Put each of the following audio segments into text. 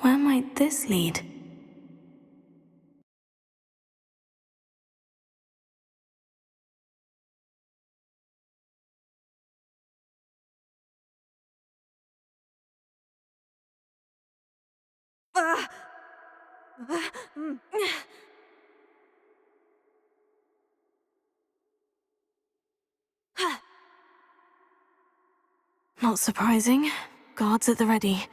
Where might this lead? Not surprising. Guards at the ready.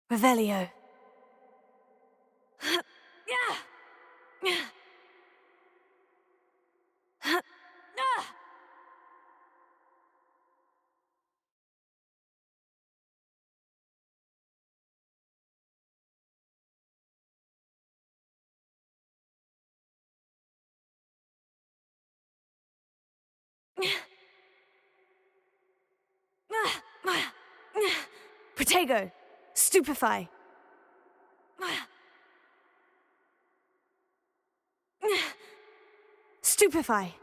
Revelio. Protego! Stupefy! Stupefy!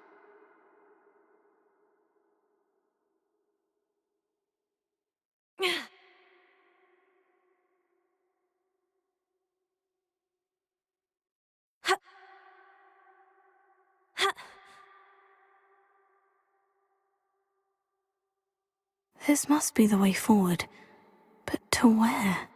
This must be the way forward. But to where?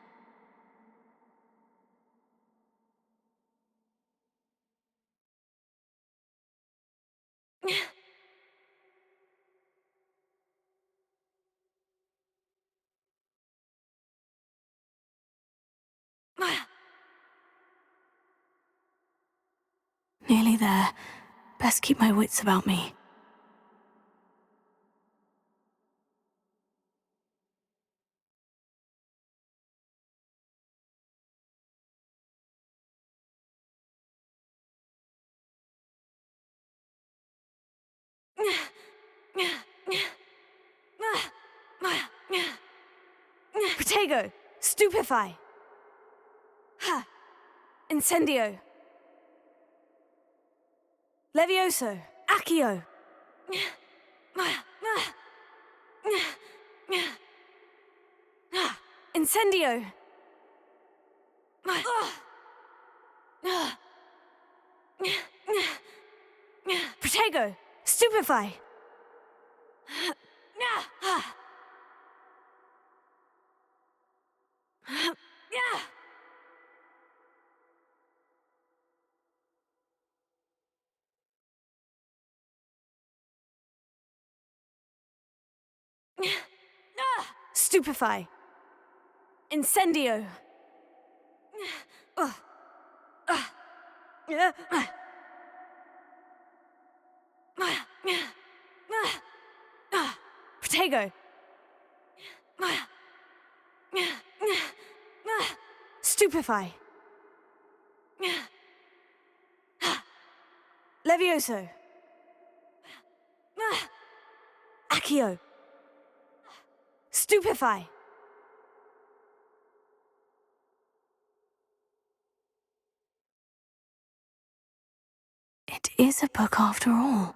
Nearly there. Best keep my wits about me. Protego! Stupefy! Ha! Incendio! Levioso! Accio! Incendio! Protego! Stupefy! Stupefy! Incendio! Protego! Stupefy! Levioso! Accio! Stupefy! It is a book after all.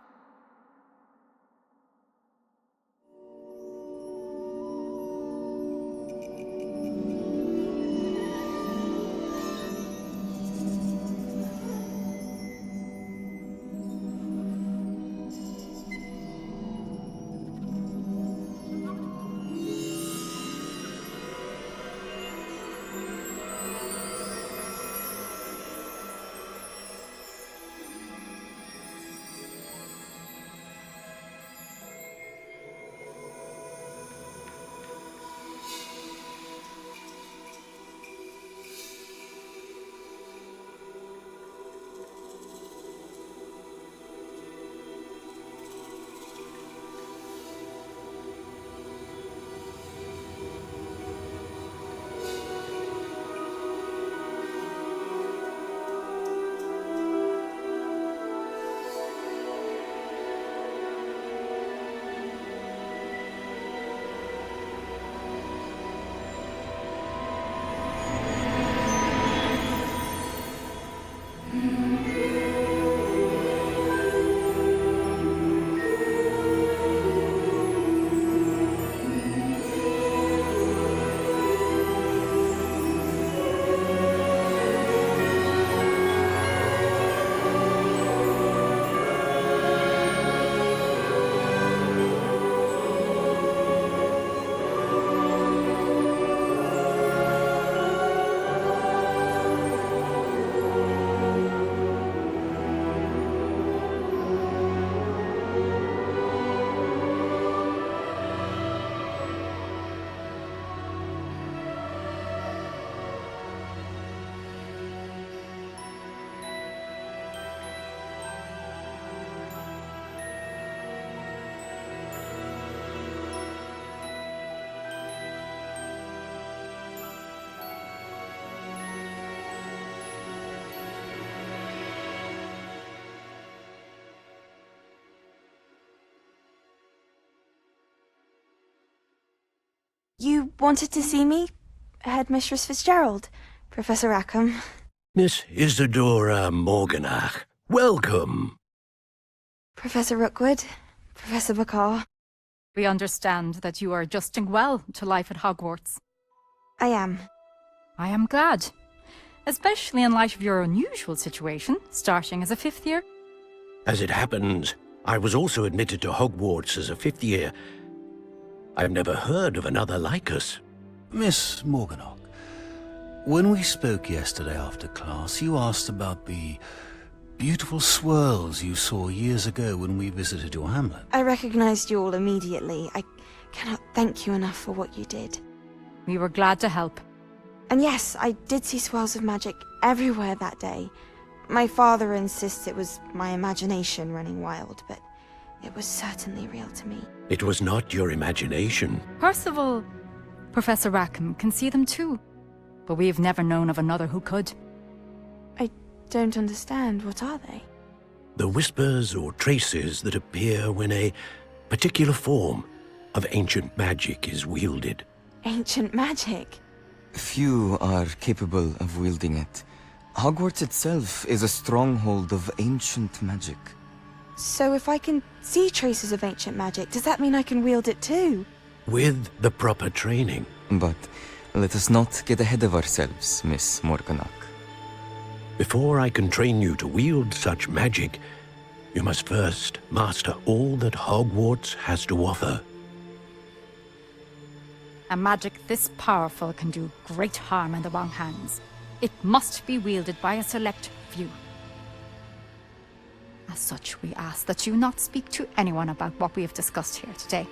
You wanted to see me? Headmistress Fitzgerald, Professor Rackham. Miss Isadora Morganach, welcome. Professor Rookwood, Professor Bakar. We understand that you are adjusting well to life at Hogwarts. I am. I am glad. Especially in light of your unusual situation, starting as a 5th year. As it happens, I was also admitted to Hogwarts as a 5th year. I've never heard of another like us. Miss Morganach, when we spoke yesterday after class, you asked about the beautiful swirls you saw years ago when we visited your hamlet. I recognized you all immediately. I cannot thank you enough for what you did. We were glad to help. And yes, I did see swirls of magic everywhere that day. My father insists it was my imagination running wild, but it was certainly real to me. It was not your imagination. Percival, Professor Rackham can see them too. But we have never known of another who could. I don't understand. What are they? The whispers or traces that appear when a particular form of ancient magic is wielded. Ancient magic? Few are capable of wielding it. Hogwarts itself is a stronghold of ancient magic. So if I can see traces of ancient magic, does that mean I can wield it too? With the proper training. But let us not get ahead of ourselves, Miss Morganach. Before I can train you to wield such magic, you must first master all that Hogwarts has to offer. A magic this powerful can do great harm in the wrong hands. It must be wielded by a select few. As such, we ask that you not speak to anyone about what we have discussed here today.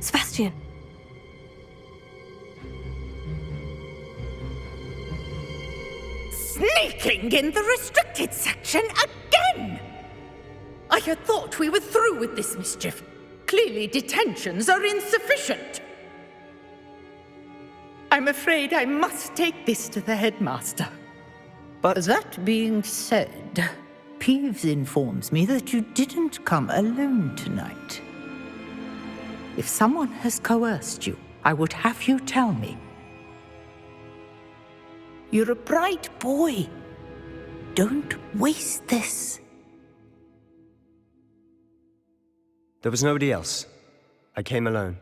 Sebastian! Sneaking in the restricted section again! I had thought we were through with this mischief. Clearly detentions are insufficient. I'm afraid I must take this to the headmaster. But that being said, Peeves informs me that you didn't come alone tonight. If someone has coerced you, I would have you tell me. You're a bright boy. Don't waste this. There was nobody else. I came alone.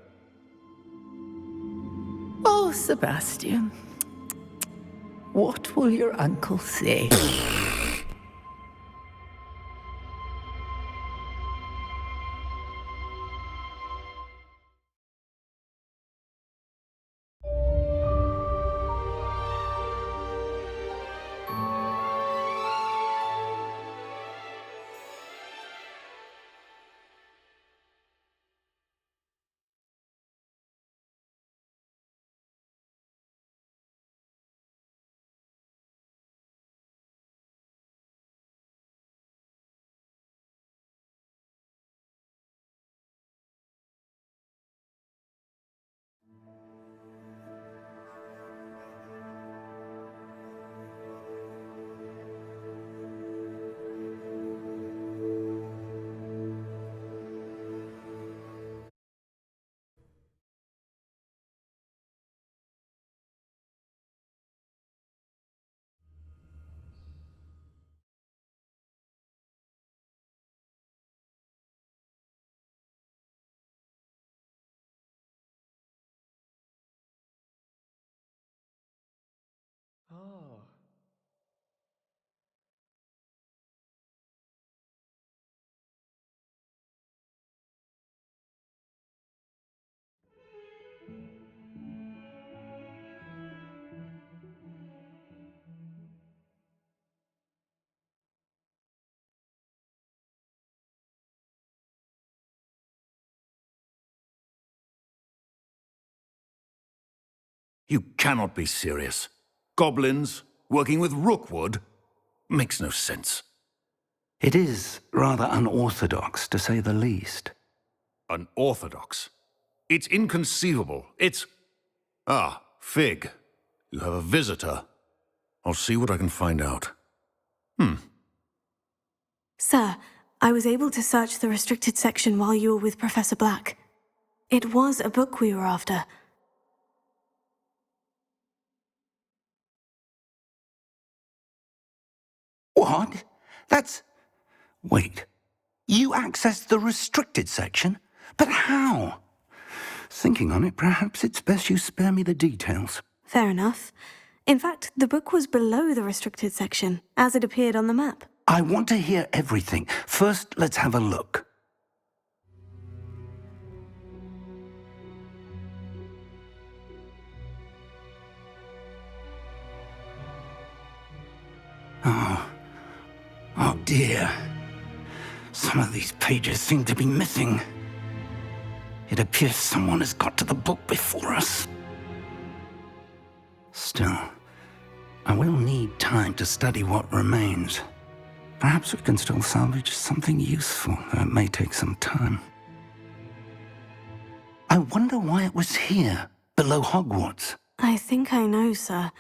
Oh, Sebastian. What will your uncle say? Oh. You cannot be serious. Goblins working with Rookwood? Makes no sense. It is rather unorthodox, to say the least. Unorthodox? It's inconceivable. It's... Ah, Fig. You have a visitor. I'll see what I can find out. Sir, I was able to search the restricted section while you were with Professor Black. It was a book we were after. What? That's... Wait. You accessed the restricted section? But how? Thinking on it, perhaps it's best you spare me the details. Fair enough. In fact, the book was below the restricted section, as it appeared on the map. I want to hear everything. First, let's have a look. Oh dear. Some of these pages seem to be missing. It appears someone has got to the book before us. Still, I will need time to study what remains. Perhaps we can still salvage something useful, though it may take some time. I wonder why it was here, below Hogwarts. I think I know, sir.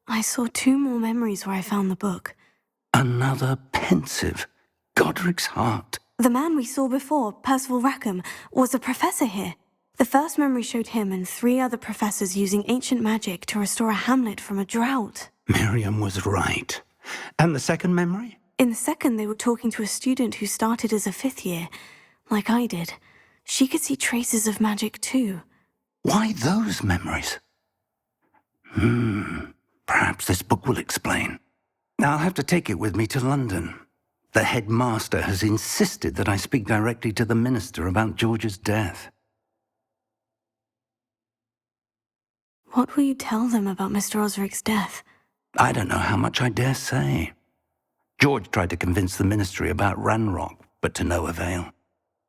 I saw 2 more memories where I found the book. Another pensive. Godric's heart. The man we saw before, Percival Rackham, was a professor here. The first memory showed him and 3 other professors using ancient magic to restore a hamlet from a drought. Miriam was right. And the second memory? In the second, they were talking to a student who started as a 5th year, like I did. She could see traces of magic too. Why those memories? Perhaps this book will explain. I'll have to take it with me to London. The headmaster has insisted that I speak directly to the minister about George's death. What will you tell them about Mr. Osric's death? I don't know how much I dare say. George tried to convince the ministry about Ranrock, but to no avail.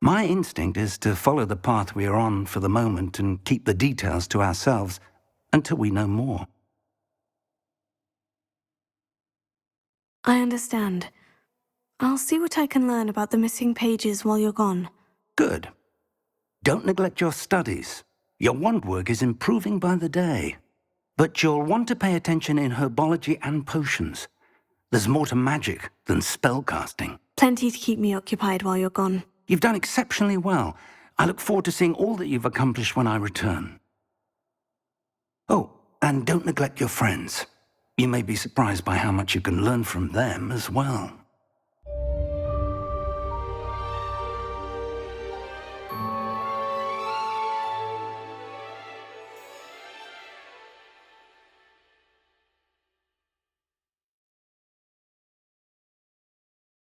My instinct is to follow the path we are on for the moment and keep the details to ourselves until we know more. I understand. I'll see what I can learn about the missing pages while you're gone. Good. Don't neglect your studies. Your wand work is improving by the day. But you'll want to pay attention in herbology and potions. There's more to magic than spellcasting. Plenty to keep me occupied while you're gone. You've done exceptionally well. I look forward to seeing all that you've accomplished when I return. Oh, and don't neglect your friends. You may be surprised by how much you can learn from them as well.